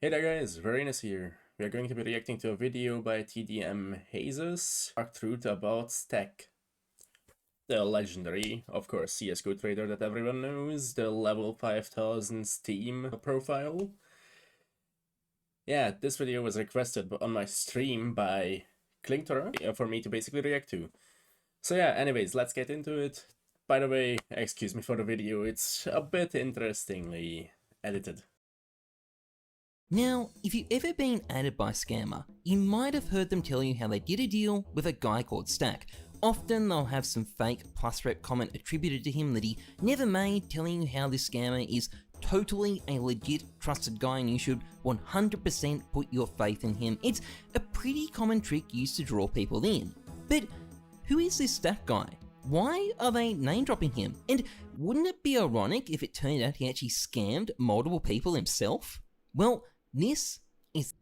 Hey there guys, Vreanus here. We are going to be reacting to a video by TDM Hazes, Dark Truth about St4ck. The legendary, of course, CSGO trader that everyone knows, the level 5000 Steam profile. Yeah, this video was requested on my stream by Klinktora for me to basically react to. So yeah, anyways, let's get into it. By the way, excuse me for the video, it's a bit interestingly edited. Now, if you've ever been added by a scammer, you might have heard them tell you how they did a deal with a guy called St4ck. Often they'll have some fake plus rep comment attributed to him that he never made, telling you how this scammer is totally a legit trusted guy and you should 100% put your faith in him. It's a pretty common trick used to draw people in. But who is this St4ck guy? Why are they name dropping him? And wouldn't it be ironic if it turned out he actually scammed multiple people himself? Well, this is...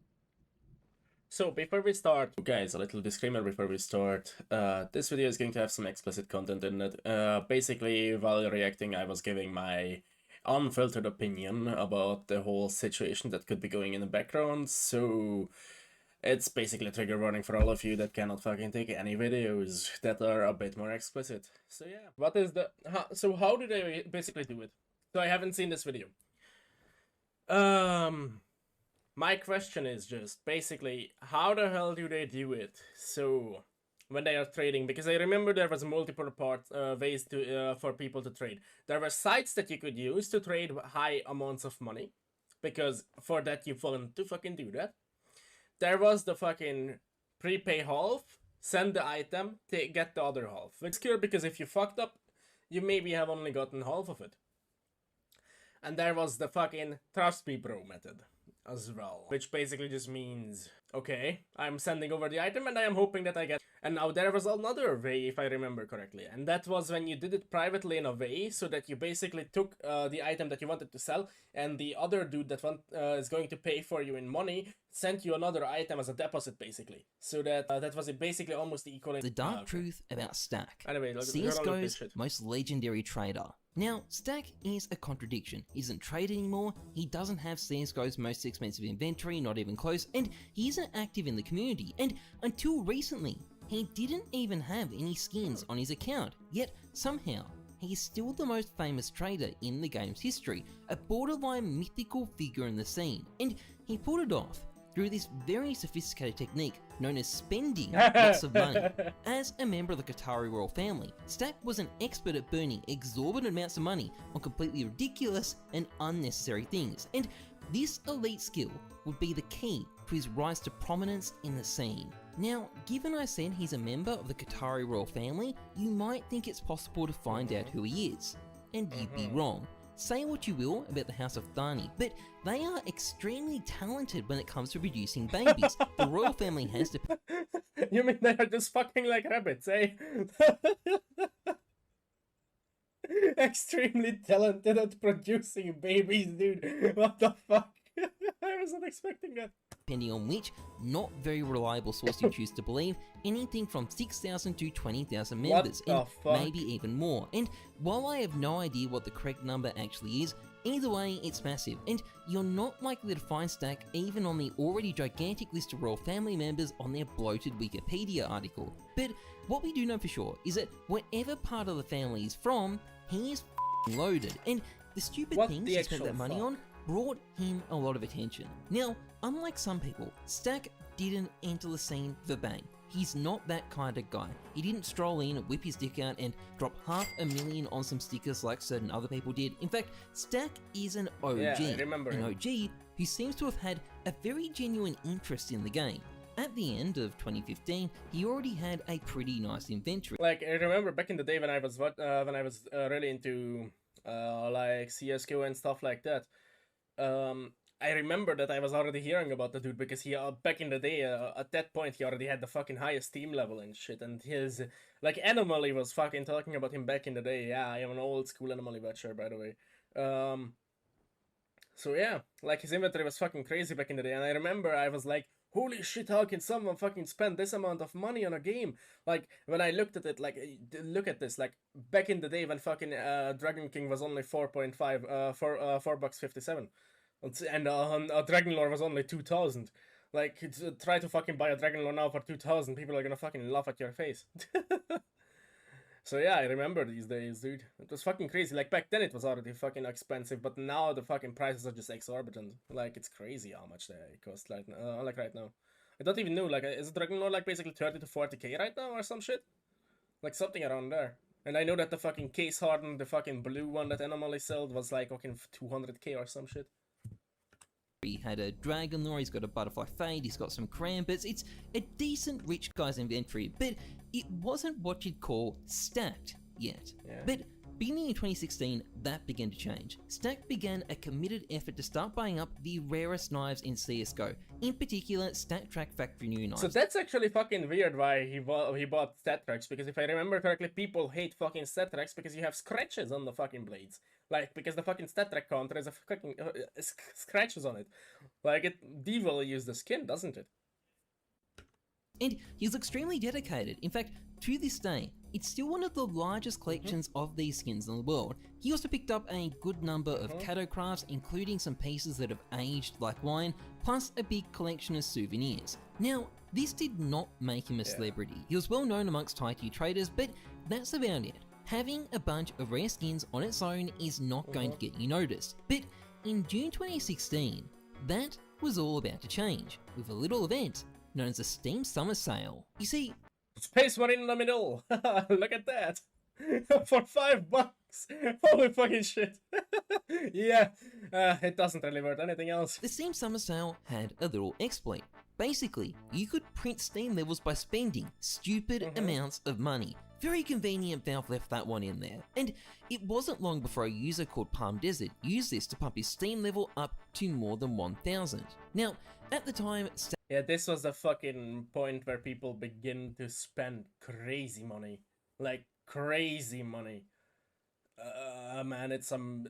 So before we start, guys, a little disclaimer before we start. This video is going to have some explicit content in it. Basically, while reacting, I was giving my unfiltered opinion about the whole situation that could be going in the background, so it's basically a trigger warning for all of you that cannot fucking take any videos that are a bit more explicit. So yeah, what is the... how do they basically do it? So I haven't seen this video. My question is just basically, how the hell do they do it? So when they are trading, because I remember there was multiple ways to for people to trade. There were sites that you could use to trade high amounts of money, because for that you want to fucking do that. There was the fucking prepay half, send the item, get the other half. It's clear because if you fucked up, you maybe have only gotten half of it. And there was the fucking trust me bro method as well, which basically just means, okay, I'm sending over the item and I am hoping that I get. And now there was another way, if I remember correctly, and that was when you did it privately in a way so that you basically took the item that you wanted to sell, and the other dude that is going to pay for you in money sent you another item as a deposit, basically. So that that was basically almost equal. The dark truth about St4ck, Anyway, CSGO's most legendary trader. Now, St4ck is a contradiction. He isn't traded anymore, he doesn't have CSGO's most expensive inventory, not even close, and he isn't active in the community, and until recently, he didn't even have any skins on his account, yet somehow, he is still the most famous trader in the game's history, a borderline mythical figure in the scene, and he pulled it off through this very sophisticated technique known as spending lots of money. As a member of the Qatari royal family, St4ck was an expert at burning exorbitant amounts of money on completely ridiculous and unnecessary things, and this elite skill would be the key to his rise to prominence in the scene. Now, given I said he's a member of the Qatari royal family, you might think it's possible to find out who he is, and you'd be wrong. Say what you will about the House of Thani, but they are extremely talented when it comes to producing babies. The royal family has to... You mean they are just fucking like rabbits, eh? Extremely talented at producing babies, dude. What the fuck? I was not expecting that. Depending on which not very reliable source you choose to believe, anything from 6,000 to 20,000 members, and maybe even more. And while I have no idea what the correct number actually is, either way it's massive, and you're not likely to find St4ck even on the already gigantic list of royal family members on their bloated Wikipedia article. But what we do know for sure is that whatever part of the family he's from, he is loaded, and the stupid things he spent that money on brought him a lot of attention. Now, unlike some people, St4ck didn't enter the scene with a bang. He's not that kind of guy. He didn't stroll in, whip his dick out, and drop $500,000 on some stickers like certain other people did. In fact, St4ck is an OG. Yeah, I remember an him. OG who seems to have had a very genuine interest in the game. At the end of 2015, he already had a pretty nice inventory. Like, I remember back in the day when I was really into like CSGO and stuff like that. I remember that I was already hearing about the dude because he back in the day at that point he already had the fucking highest team level and shit, and his like Anomaly was fucking talking about him back in the day. Yeah, I am an old school Anomaly watcher, by the way. So yeah, like his inventory was fucking crazy back in the day, and I remember I was like, holy shit, how can someone fucking spend this amount of money on a game? Like, when I looked at it, like, look at this, like, back in the day when fucking Dragon King was only 4.5, $4.57. And a Dragon Lore was only 2,000. Like, try to fucking buy a Dragon Lore now for 2,000, people are gonna fucking laugh at your face. So yeah, I remember these days, dude. It was fucking crazy. Like, back then it was already fucking expensive, but now the fucking prices are just exorbitant. Like, it's crazy how much they cost, like right now. I don't even know, like, is Dragon Lore like basically 30 to 40k right now or some shit? Like, something around there. And I know that the fucking case hardened, the fucking blue one that Anomaly sold was like fucking 200k or some shit. He had a Dragon Lore, he's got a Butterfly Fade, he's got some Krampus. It's a decent rich guy's inventory, but it wasn't what you'd call stacked yet. Yeah. But beginning in 2016, that began to change. Stack began a committed effort to start buying up the rarest knives in CSGO, in particular St4ck factory new knives. So that's actually fucking weird why he bought St4ck, because if I remember correctly, people hate fucking St4ck because you have scratches on the fucking blades. Like, because the fucking St4ck counter has a fucking scratches on it. Like, it devalues the skin, doesn't it? And he's extremely dedicated. In fact, to this day, it's still one of the largest collections of these skins in the world. He also picked up a good number of Cato crafts, including some pieces that have aged like wine, plus a big collection of souvenirs. Now, this did not make him a celebrity. He was well known amongst high tier traders, but that's about it. Having a bunch of rare skins on its own is not going to get you noticed. But in June 2016, that was all about to change, with a little event known as the Steam Summer Sale. You see, Space Marine in the middle! Look at that! For $5! Holy fucking shit! Yeah, it doesn't really worth anything else. the Steam Summer Sale had a little exploit. Basically, you could print Steam levels by spending stupid amounts of money. Very convenient Valve left that one in there. And it wasn't long before a user called Palm Desert used this to pump his Steam level up to more than 1,000. Now, at the time, Yeah, this was the fucking point where people begin to spend crazy money. Like, crazy money. Man, it's some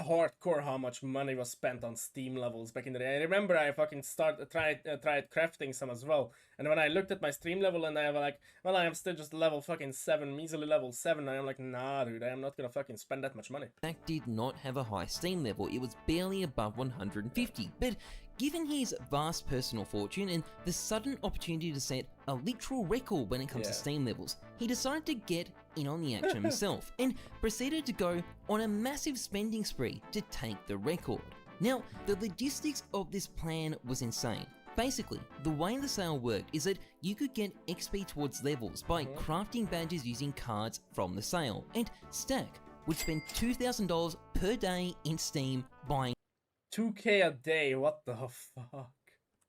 hardcore how much money was spent on Steam levels back in the day. I remember I fucking tried crafting some as well. And when I looked at my Steam level and I was like, well, I am still just level fucking 7, measly level 7. And I'm like, nah, dude, I am not gonna fucking spend that much money. St4ck did not have a high Steam level, it was barely above 150, but given his vast personal fortune and the sudden opportunity to set a literal record when it comes to Steam levels, he decided to get in on the action himself and proceeded to go on a massive spending spree to take the record. Now, the logistics of this plan was insane. Basically, the way the sale worked is that you could get XP towards levels by crafting badges using cards from the sale, and St4ck would spend $2,000 per day in Steam buying 2k a day, what the fuck?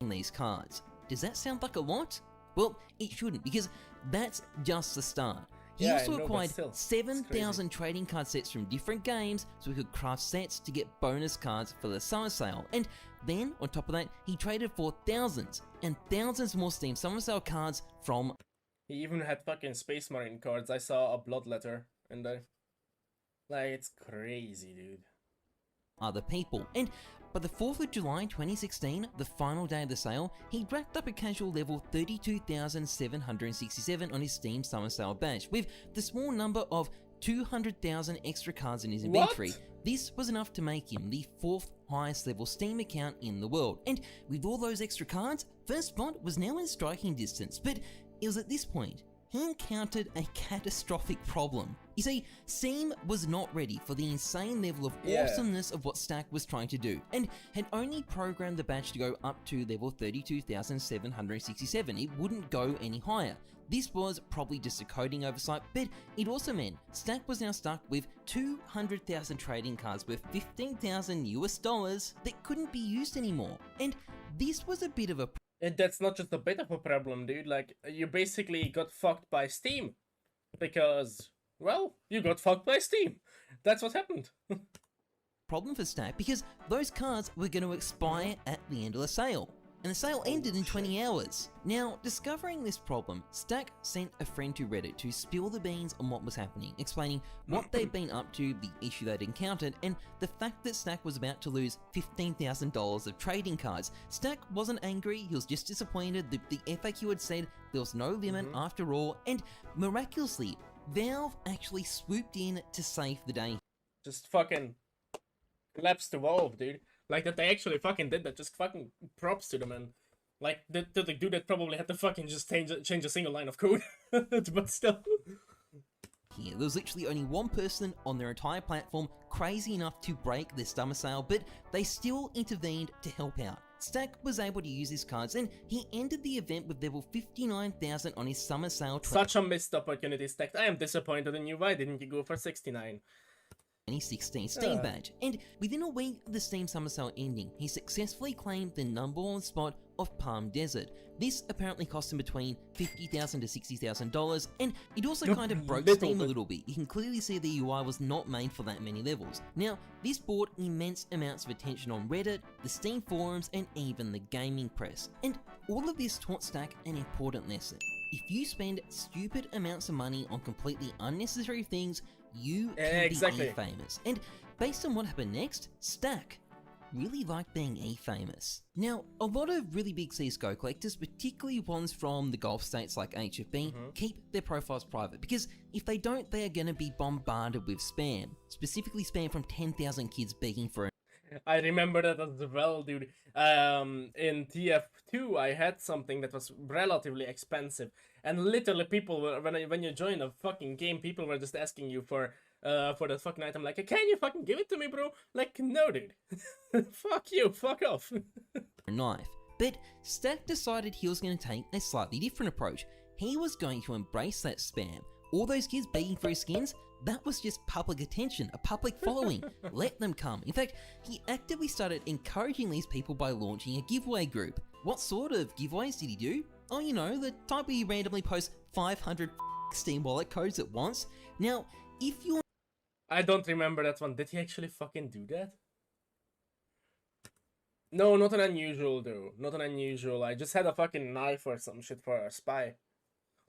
these cards. Does that sound like a lot? Well, it shouldn't, because that's just the start. He Yeah, I also know, but acquired still, it's 7,000 trading card sets from different games so he could craft sets to get bonus cards for the summer sale. And then, on top of that, he traded for thousands and thousands more Steam Summer Sale cards from He even had fucking Space Marine cards. I saw a Bloodletter in there. Like, it's crazy, dude. other people. And by the 4th of July 2016, the final day of the sale, he racked up a casual level 32,767 on his Steam Summer Sale badge, with the small number of 200,000 extra cards in his inventory. This was enough to make him the 4th highest level Steam account in the world. And with all those extra cards, first spot was now in striking distance, but it was at this point he encountered a catastrophic problem. You see, Steam was not ready for the insane level of awesomeness of what St4ck was trying to do, and had only programmed the badge to go up to level 32,767. It wouldn't go any higher. This was probably just a coding oversight, but it also meant St4ck was now stuck with 200,000 trading cards worth 15,000 US dollars that couldn't be used anymore. And this was a bit of a And that's not just a bit of a problem, dude. Like, you basically got fucked by Steam. Because, well, you got fucked by Steam. That's what happened. problem for St4ck because those cards were going to expire at the end of the sale. And the sale ended in 20 hours. Now, discovering this problem, St4ck sent a friend to Reddit to spill the beans on what was happening, explaining what they'd been up to, the issue they'd encountered, and the fact that St4ck was about to lose $15,000 of trading cards. St4ck wasn't angry, he was just disappointed that the FAQ had said there was no limit after all, and miraculously, Valve actually swooped in to save the day. Just fucking collapsed the Valve, dude. Like, that they actually fucking did that. Just fucking props to them, and like the dude that probably had to fucking just change a single line of code, but still. Here, there was literally only one person on their entire platform crazy enough to break this summer sale, but they still intervened to help out. st4ck was able to use his cards, and he ended the event with level 59,000 on his summer sale. Such a missed opportunity, st4ck. I am disappointed in you. Why didn't you go for 69? 2016 Steam badge, and within a week of the Steam Summer Sale ending, he successfully claimed the #1 spot of Palm Desert. This apparently cost him between $50,000 to $60,000, and it also kind of broke Steam a little bit. You can clearly see the UI was not made for that many levels. Now, this brought immense amounts of attention on Reddit, the Steam forums, and even the gaming press. And all of this taught st4ck an important lesson. If you spend stupid amounts of money on completely unnecessary things, you can be E-famous. And based on what happened next, st4ck really liked being E-famous. Now, a lot of really big CSGO collectors, particularly ones from the Gulf states like HFB, keep their profiles private, because if they don't, they are going to be bombarded with spam. Specifically spam from 10,000 kids begging for I remember that as well, dude. In TF2, I had something that was relatively expensive, and literally people were, when you join a fucking game, people were just asking you for that fucking item. Like, can you fucking give it to me, bro? Like, no, dude. Fuck you. Fuck off. a knife. But st4ck decided he was going to take a slightly different approach. He was going to embrace that spam. All those kids begging for his skins, that was just public attention, a public following. Let them come. In fact, he actively started encouraging these people by launching a giveaway group. What sort of giveaways did he do? Oh, you know, the type where you randomly post 500 Steam wallet codes at once. Now, if you're... I don't remember that one. Did he actually fucking do that? No, not an unusual though. Not an unusual. I just had a fucking knife or some shit for a spy.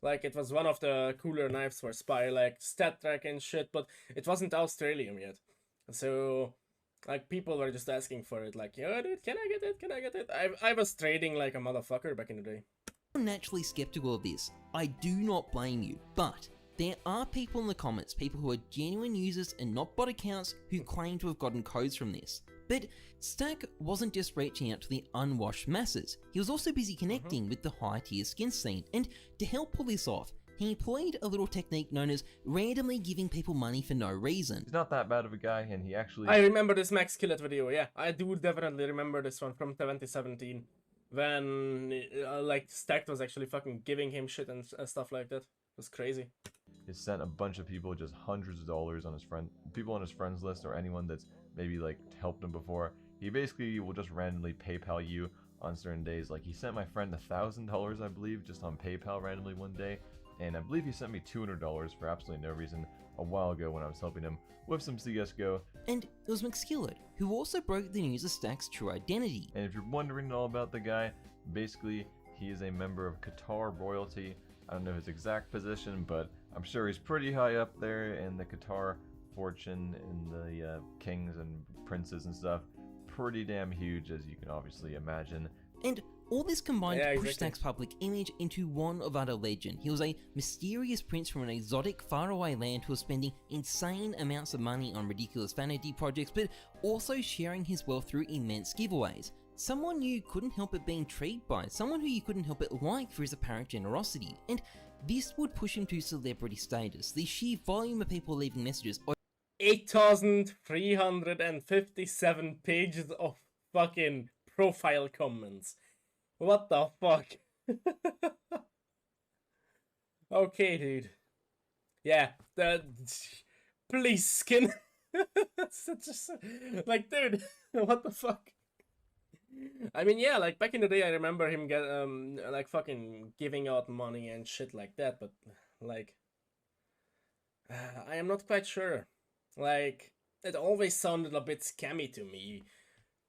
Like, it was one of the cooler knives for spy, like St4ck and shit, but it wasn't Australium yet. So, like, people were just asking for it, like, yo, dude, can I get it? Can I get it? I was trading like a motherfucker back in the day. I'm naturally skeptical of this. I do not blame you, but there are people in the comments, people who are genuine users and not bot accounts, who claim to have gotten codes from this. But st4ck wasn't just reaching out to the unwashed masses, he was also busy connecting with the high tier skin scene, and to help pull this off, he employed a little technique known as randomly giving people money for no reason. He's not that bad of a guy, and he actually... I remember this Max Killet video, yeah. I do definitely remember this one from 2017. When, like, st4ck was actually fucking giving him shit and stuff like that. It was crazy. He sent a bunch of people just hundreds of dollars on his people on his friends list, or anyone that's maybe like helped him before. He basically will just randomly PayPal you on certain days. Like, he sent my friend $1,000, I believe, just on PayPal randomly one day, and I believe he sent me $200 for absolutely no reason a while ago when I was helping him with some CSGO. And it was McSkillet, who also broke the news of st4ck's true identity. And if you're wondering all about the guy, basically he is a member of Qatar royalty. I don't know his exact position, but I'm sure he's pretty high up there in the Qatar fortune, in the kings and princes and stuff. Pretty damn huge, as you can obviously imagine. And all this combined to push exactly. st4ck's public image into one of utter legend. He was a mysterious prince from an exotic, faraway land who was spending insane amounts of money on ridiculous vanity projects, but also sharing his wealth through immense giveaways. Someone you couldn't help but being intrigued by, someone who you couldn't help but like for his apparent generosity. And this would push him to celebrity status. The sheer volume of people leaving messages. 8,357 pages of fucking profile comments. What the fuck? Okay, dude. Yeah, please, skin. Just, like, dude, what the fuck? I mean, yeah, like, back in the day, I remember him like, fucking giving out money and shit like that, but, like, I am not quite sure. Like, it always sounded a bit scammy to me,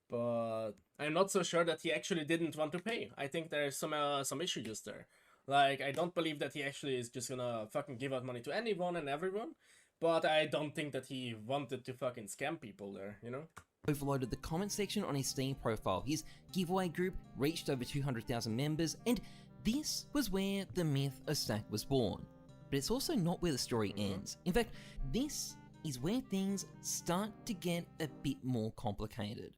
but I'm not so sure that he actually didn't want to pay. I think there's some issue just there. Like, I don't believe that he actually is just gonna fucking give out money to anyone and everyone, but I don't think that he wanted to fucking scam people there, you know? Overloaded the comment section on his Steam profile. His giveaway group reached over 200,000 members, and this was where the myth of st4ck was born. But it's also not where the story ends. In fact, this is where things start to get a bit more complicated.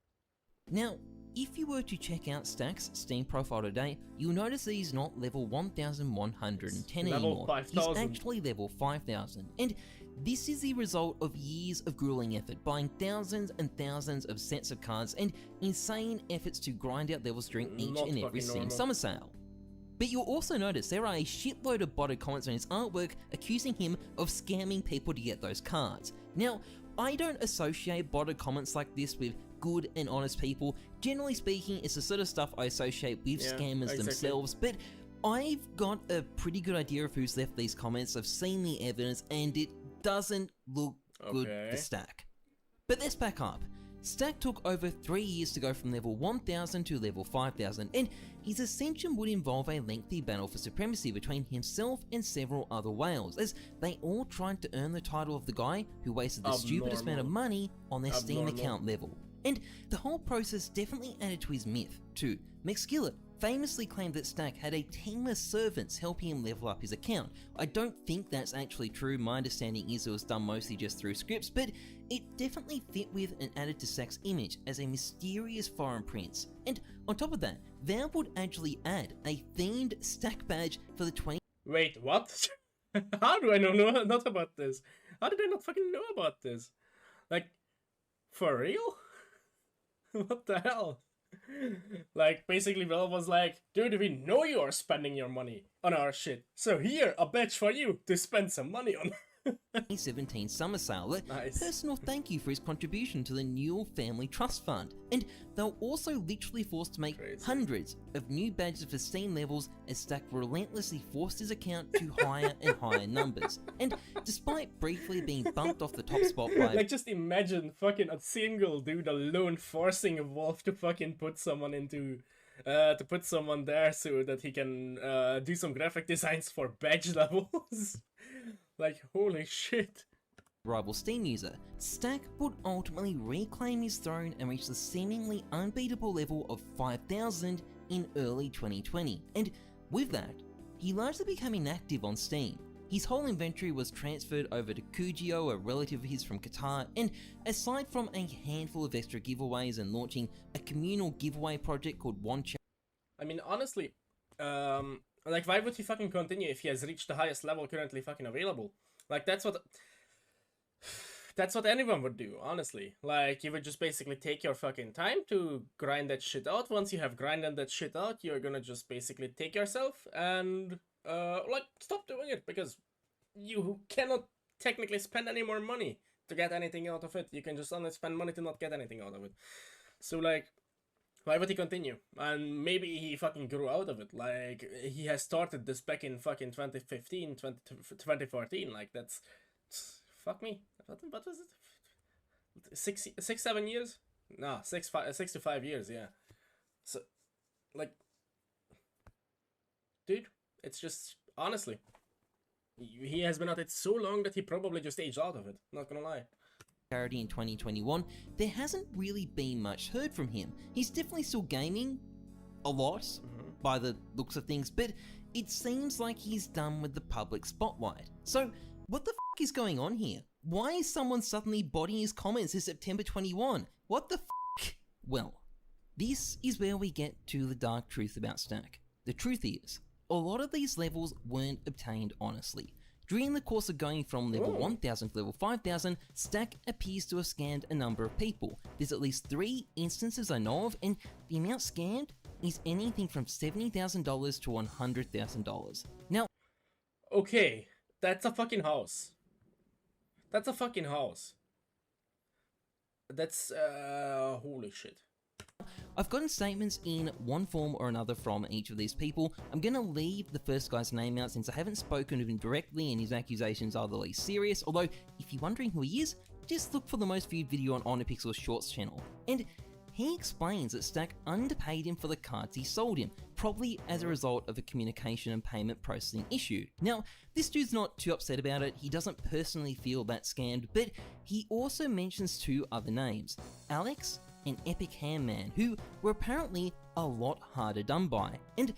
Now, if you were to check out Stack's Steam profile today, you'll notice that he's not level 1110 Level anymore. 5,000. He's actually level 5000. And this is the result of years of grueling effort, buying thousands and thousands of sets of cards and insane efforts to grind out levels during each Not and every fucking Steam normal. summer sale. But you'll also notice there are a shitload of botted comments on his artwork accusing him of scamming people to get those cards. Now, I don't associate botted comments like this with good and honest people. Generally speaking, it's the sort of stuff I associate with Yeah, scammers exactly. themselves, but I've got a pretty good idea of who's left these comments. I've seen the evidence and it doesn't look good Okay. for Stack. But let's back up. Stack took over 3 years to go from level 1000 to level 5000, and his ascension would involve a lengthy battle for supremacy between himself and several other whales, as they all tried to earn the title of the guy who wasted the stupidest amount of money on their Steam Abnormal. account level. And the whole process definitely added to his myth, too. McSkillet famously claimed that Stack had a team of servants helping him level up his account. I don't think that's actually true. My understanding is it was done mostly just through scripts, but it definitely fit with and added to Stack's image as a mysterious foreign prince. And on top of that, Valve would actually add a themed Stack badge for the 20 Wait, what? How do I know not about this? How did I not fucking know about this? Like, for real? What the hell? Like, basically Valve was like, dude, we know you are spending your money on our shit, so here, a badge for you to spend some money on. 2017 summer sale. A Nice. personal thank you for his contribution to the Newell Family Trust Fund. And they were also literally forced to make Crazy. hundreds of new badges for Steam levels as Stack relentlessly forced his account to higher and higher numbers. And despite briefly being bumped off the top spot by Like, just imagine fucking a single dude alone forcing a wolf to fucking put someone into, to put someone there so that he can do some graphic designs for badge levels. Like, holy shit. rival Steam user, Stack would ultimately reclaim his throne and reach the seemingly unbeatable level of 5000 in early 2020. And with that, he largely became inactive on Steam. His whole inventory was transferred over to Kujio, a relative of his from Qatar, and aside from a handful of extra giveaways and launching a communal giveaway project called One I mean, honestly, like, why would he fucking continue if he has reached the highest level currently fucking available? Like, that's what anyone would do, honestly. Like, you would just basically take your fucking time to grind that shit out. Once you have grinded that shit out, you're gonna just basically take yourself and, like, stop doing it, because you cannot technically spend any more money to get anything out of it. You can just only spend money to not get anything out of it. So, like, why would he continue? And maybe he fucking grew out of it. Like, he has started this back in fucking 2015, 2014. Like, that's... Fuck me. What was it? 7 years? Nah, 6 to 5 years, yeah. So, like... Dude, it's just... Honestly. He has been at it so long that he probably just aged out of it. Not gonna lie. charity in 2021, there hasn't really been much heard from him. He's definitely still gaming a lot by the looks of things, but it seems like he's done with the public spotlight. So what the f is going on here? Why is someone suddenly bodying his comments in September 21? What the f? Well, this is where we get to the dark truth about Stack. The truth is, a lot of these levels weren't obtained honestly. During the course of going from level 1000 to level 5000, Stack appears to have scammed a number of people. There's at least 3 instances I know of, and the amount scammed is anything from $70,000 to $100,000. Now, Okay, that's a fucking house. That's a fucking house. That's, holy shit. I've gotten statements in one form or another from each of these people. I'm gonna leave the first guy's name out since I haven't spoken of him directly and his accusations are the least serious, although if you're wondering who he is, just look for the most viewed video on Onopixel's Shorts channel. And he explains that Stack underpaid him for the cards he sold him, probably as a result of a communication and payment processing issue. Now, this dude's not too upset about it, he doesn't personally feel that scammed, but he also mentions 2 other names, Alex and Epic Handman, who were apparently a lot harder done by. And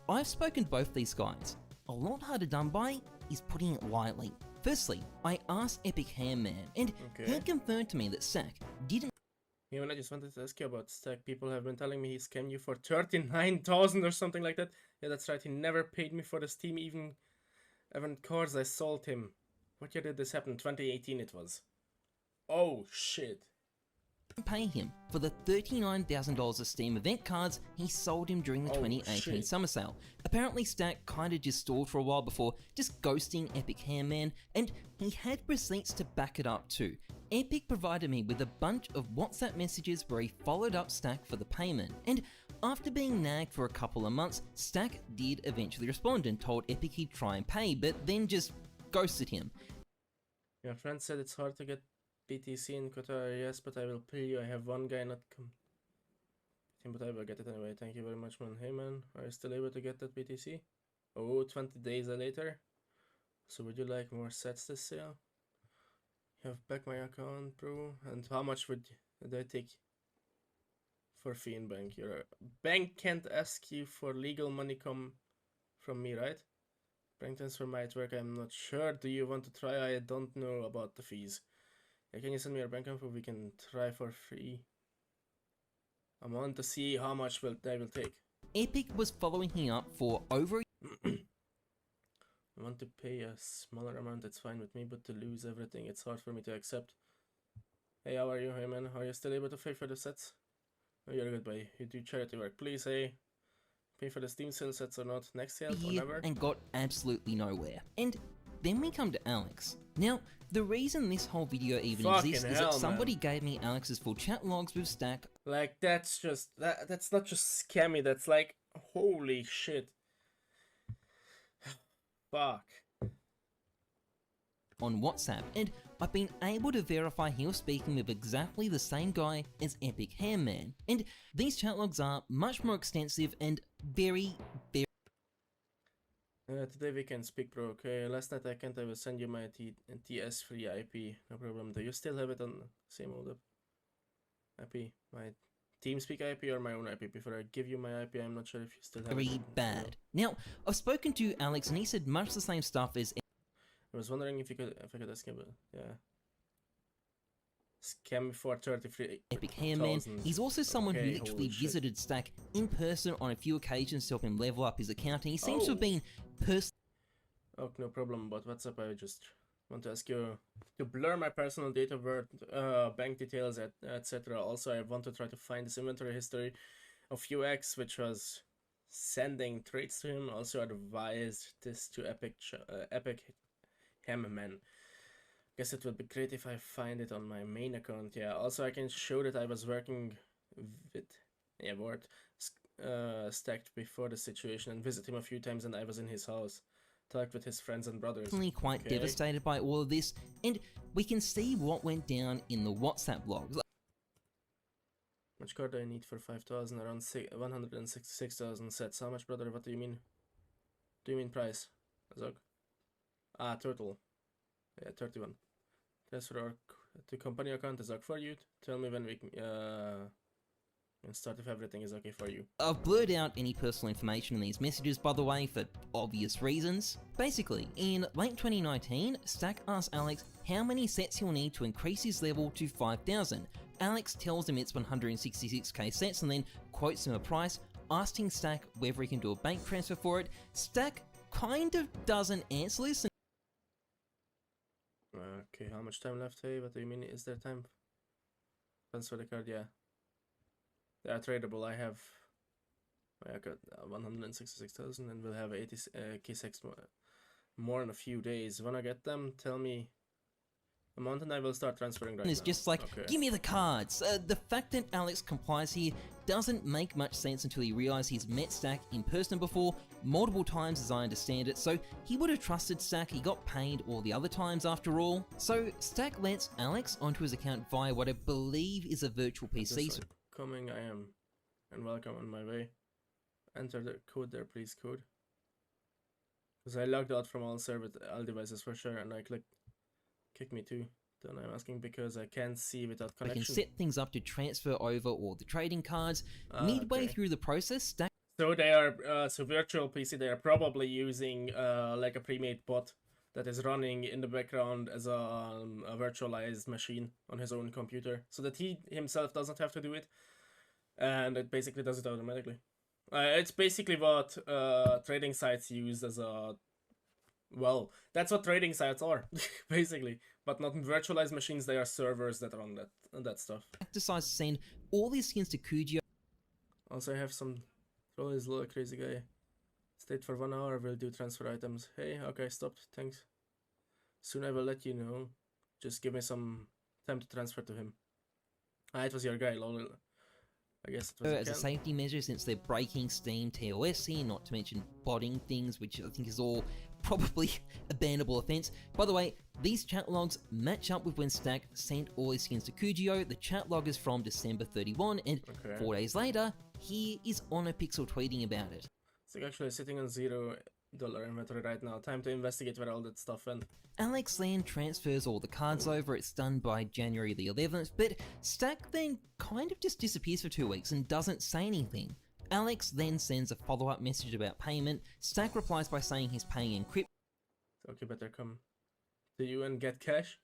I've spoken to both these guys. A lot harder done by is putting it lightly. Firstly, I asked Epic Handman, and he confirmed to me that Stack didn't Even I just wanted to ask you about Stack. People have been telling me he scammed you for 39,000 or something like that. Yeah, that's right. He never paid me for the Steam event cards I sold him. What year did this happen? 2018 it was. Oh shit. Pay him for the $39,000 of Steam event cards he sold him during the Oh, 2018 shit. summer sale. Apparently Stack kinda just stalled for a while before just ghosting Epic Hairman, and he had receipts to back it up too. Epic provided me with a bunch of WhatsApp messages where he followed up Stack for the payment, and after being nagged for a couple of months, Stack did eventually respond and told Epic he'd try and pay, but then just ghosted him. Your friend said it's hard to get BTC in Qatar. Yes, but I will pay you. I have one guy not come. But I will get it anyway. Thank you very much, man. Hey, man, are you still able to get that BTC? Oh, 20 days later. So would you like more sets this sale? You have back my account, bro. And how much would I take for fee in bank? Your bank can't ask you for legal money come from me, right? Bank transfer might work, I'm not sure. Do you want to try? I don't know about the fees. Yeah, can you send me your bank info? We can try for free. I want to see how much they will take. Epic was following him up for over I want to pay a smaller amount, it's fine with me, but to lose everything, it's hard for me to accept. Hey, how are you? Hey, man, are you still able to pay for the sets? Oh, you're a good boy. You do charity work. Please, hey, pay for the Steam sale sets or not. Next sale or never? and got absolutely nowhere. And then we come to Alex. Now, the reason this whole video even Fucking exists is hell, that somebody man. gave me Alex's full chat logs with Stack Like, that's just, that's not just scammy, that's like, holy shit. Fuck. on WhatsApp, and I've been able to verify he was speaking with exactly the same guy as Epic Hairman. And these chat logs are much more extensive and very Today we can speak, bro. Okay, last night I will send you my TS free IP. No problem. Do you still have it on same old IP? My TeamSpeak IP or my own IP? Before I give you my IP, I'm not sure if you still have it. very bad. Now, I've spoken to Alex and he said much the same stuff as I was wondering if I could ask him, yeah. Scam for 33. Epic Hairman. He's also someone who literally visited Stack in person on a few occasions to help him level up his account, and he seems to have been personally. Oh, no problem. But what's up? I just want to ask you to blur my personal date of birth, bank details, etc. Also, I want to try to find this inventory history of UX, which was sending trades to him. Also, advised this to Epic Hammerman. Guess it would be great if I find it on my main account. Yeah. Also, I can show that I was working with Word stacked before the situation and visit him a few times, and I was in his house, talked with his friends and brothers. Quite devastated by all of this, and we can see what went down in the WhatsApp logs. Much card do I need for 5,000? Around 166,000 sets. How much, brother? What do you mean? Do you mean price? Azog? Ah, total. Yeah, 31. Transfer to company account is okay for you. Tell me when we can start if everything is okay for you. I've blurred out any personal information in these messages, by the way, for obvious reasons. Basically, in late 2019, Stack asked Alex how many sets he'll need to increase his level to 5,000. Alex tells him it's 166k sets and then quotes him a price, asking Stack whether he can do a bank transfer for it. Stack kind of doesn't answer this. Okay, how much time left? Hey, what do you mean? Is there time? Transfer the card, yeah. They are tradable. I got 166,000 and we'll have 80 K6 more in a few days. When I get them, tell me amount and I will start transferring right now. It's just like, give me the cards. The fact that Alex complies here doesn't make much sense until he realizes he's met Stack in person before, multiple times as I understand it, so he would have trusted Stack, he got paid all the other times after all. So Stack lets Alex onto his account via what I believe is a virtual PC. Coming, I am, and welcome on my way. Enter the code there, please, code. Because I logged out from all devices for sure, and I clicked kick me too. Then I'm asking because I can't see without connection. We can set things up to transfer over all the trading cards. Midway through the process, Stack. So they are, so virtual PC, they are probably using like a pre-made bot that is running in the background as a virtualized machine on his own computer, so that he himself doesn't have to do it, and it basically does it automatically. It's basically what trading sites use as a... Well, that's what trading sites are, basically. But not virtualized machines, they are servers that run that stuff. Decides to send all these skins to Kujio. Also, I have some... Oh, this little crazy guy. Stayed for 1 hour, will do transfer items. Hey, okay, stopped, thanks. Soon I will let you know. Just give me some time to transfer to him. Ah, it was your guy, lol. I guess it was As a safety measure, since they're breaking Steam TOS here, not to mention botting things, which I think is all probably a bannable offense. By the way, these chat logs match up with when St4ck sent all his skins to Kujio. The chat log is from December 31, and 4 days later, he is on a pixel tweeting about it. It's like actually sitting on $0 inventory right now. Time to investigate where all that stuff went. Alex then transfers all the cards over. It's done by January the 11th, but St4ck then kind of just disappears for 2 weeks and doesn't say anything. Alex then sends a follow-up message about payment. St4ck replies by saying he's paying in crypto. Okay, better come to you and get cash.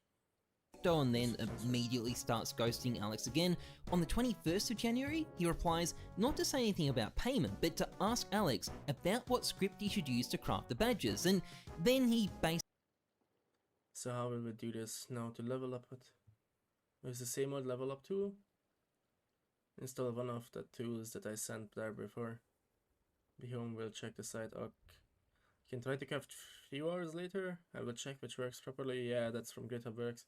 And then immediately starts ghosting Alex again. On the 21st of January, he replies not to say anything about payment, but to ask Alex about what script he should use to craft the badges, and then he basically... So how will we do this now to level up it? Is the same old level up tool? Install one of the tools that I sent there before. Be home, we'll check the site. Okay. Can try to craft few hours later. I will check which works properly. Yeah, that's from GitHub Works.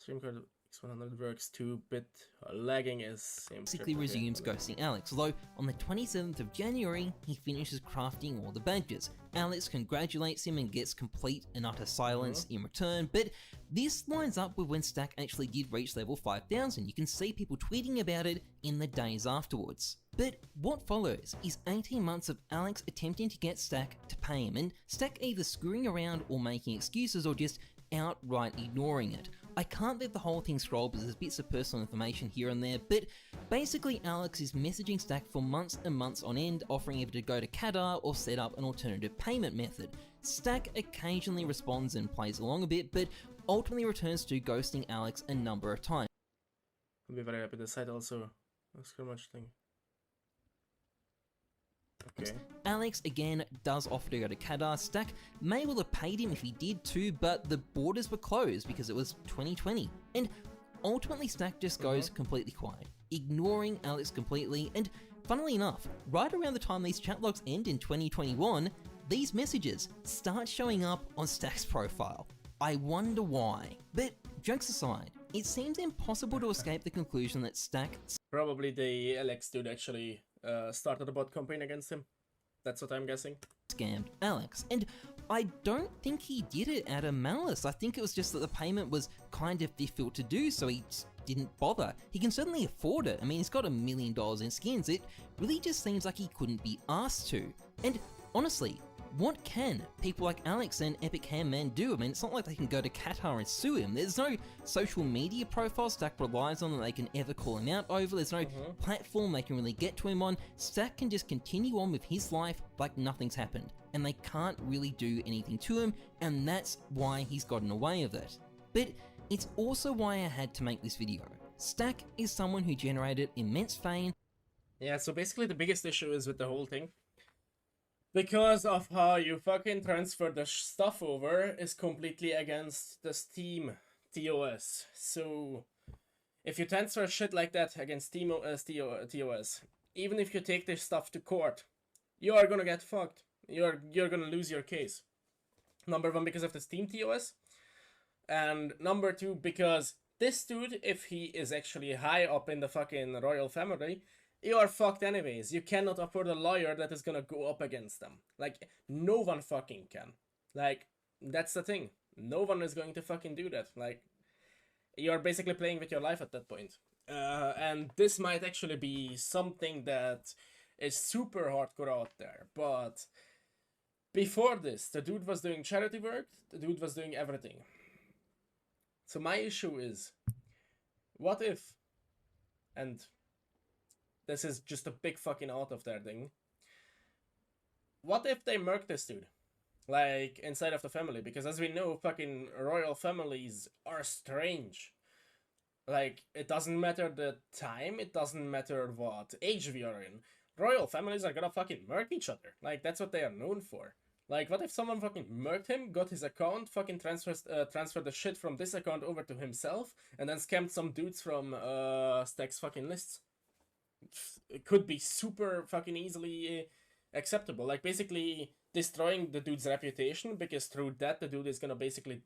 Streamcard X100 works too, but lagging is same. Basically resumes ghosting Alex, although on the 27th of January, he finishes crafting all the badges. Alex congratulates him and gets complete and utter silence in return, but this lines up with when St4ck actually did reach level 5000. You can see people tweeting about it in the days afterwards. But what follows is 18 months of Alex attempting to get St4ck to pay him, and St4ck either screwing around or making excuses or just outright ignoring it. I can't let the whole thing scroll because there's bits of personal information here and there, but basically Alex is messaging St4ck for months and months on end, offering either to go to Qatar or set up an alternative payment method. St4ck occasionally responds and plays along a bit, but ultimately returns to ghosting Alex a number of times. I'll be very happy. The site also so much thing. Okay. Alex again does offer to go to Qatar. St4ck may well have paid him if he did too, but the borders were closed because it was 2020. And ultimately St4ck just goes completely quiet, ignoring Alex completely, and funnily enough, right around the time these chat logs end in 2021, these messages start showing up on St4ck's profile. I wonder why. But jokes aside, it seems impossible to escape the conclusion that St4ck... Probably the Alex dude actually started a bot campaign against him. That's what I'm guessing. Scammed Alex, and I don't think he did it out of malice. I think it was just that the payment was kind of difficult to do, so he just didn't bother. He can certainly afford it. I mean, he's got $1 million in skins. It really just seems like he couldn't be asked to. And honestly, what can people like Alex and Epic Handman do? I mean, it's not like they can go to Qatar and sue him. There's no social media profile St4ck relies on that they can ever call him out over. There's no platform they can really get to him on. St4ck can just continue on with his life like nothing's happened. And they can't really do anything to him, and that's why he's gotten away with it. But it's also why I had to make this video. St4ck is someone who generated immense fame. Yeah, so basically the biggest issue is with the whole thing, because of how you fucking transfer the stuff over, is completely against the Steam TOS. So if you transfer shit like that against Steam TOS, even if you take this stuff to court, you are gonna get fucked. You're gonna lose your case. Number one, because of the Steam TOS, and number two, because this dude, if he is actually high up in the fucking royal family, you are fucked anyways. You cannot afford a lawyer that is gonna go up against them. Like, no one fucking can. Like, that's the thing. No one is going to fucking do that. Like, you're basically playing with your life at that point. And this might actually be something that is super hardcore out there. But before this, the dude was doing charity work. The dude was doing everything. So my issue is, what if, and this is just a big fucking out of there thing, what if they murk this dude? like inside of the family, because as we know, fucking royal families are strange. Like, it doesn't matter the time, it doesn't matter what age we are in. Royal families are gonna fucking murk each other. Like, that's what they are known for. Like, what if someone fucking murked him, got his account, fucking transferred the shit from this account over to himself, and then scammed some dudes from Stack's fucking lists? It could be super fucking easily acceptable. Like, basically destroying the dude's reputation, because through that the dude is gonna basically...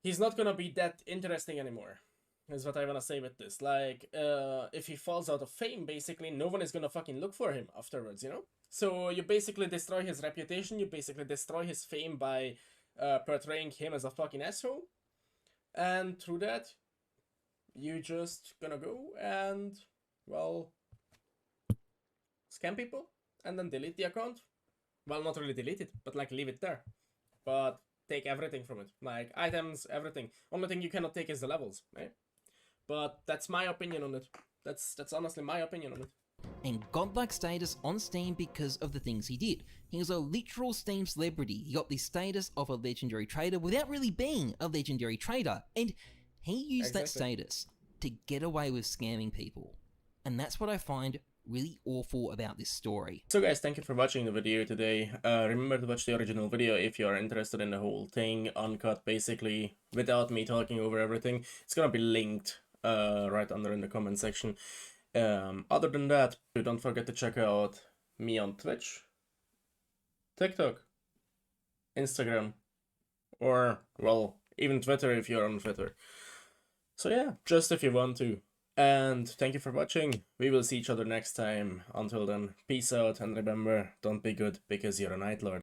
he's not gonna be that interesting anymore, is what I wanna say with this. Like, if he falls out of fame, basically, no one is gonna fucking look for him afterwards, you know? So you basically destroy his reputation, you basically destroy his fame by portraying him as a fucking asshole. And through that, you just gonna go and, well, scam people and then delete the account. Well, not really delete it, but like leave it there. But take everything from it, like items, everything. Only thing you cannot take is the levels, right? But that's my opinion on it. That's honestly my opinion on it. And godlike status on Steam because of the things he did. He was a literal Steam celebrity. He got the status of a legendary trader without really being a legendary trader. And he used that status to get away with scamming people. And that's what I find really awful about this story. So guys, thank you for watching the video today. Remember to watch the original video if you are interested in the whole thing, uncut basically, without me talking over everything. It's gonna be linked right under in the comment section. Other than that, don't forget to check out me on Twitch, TikTok, Instagram, or, well, even Twitter if you're on Twitter. So yeah, just if you want to. And thank you for watching. We will see each other next time. Until then, peace out, and remember, don't be good because you're a Night Lord.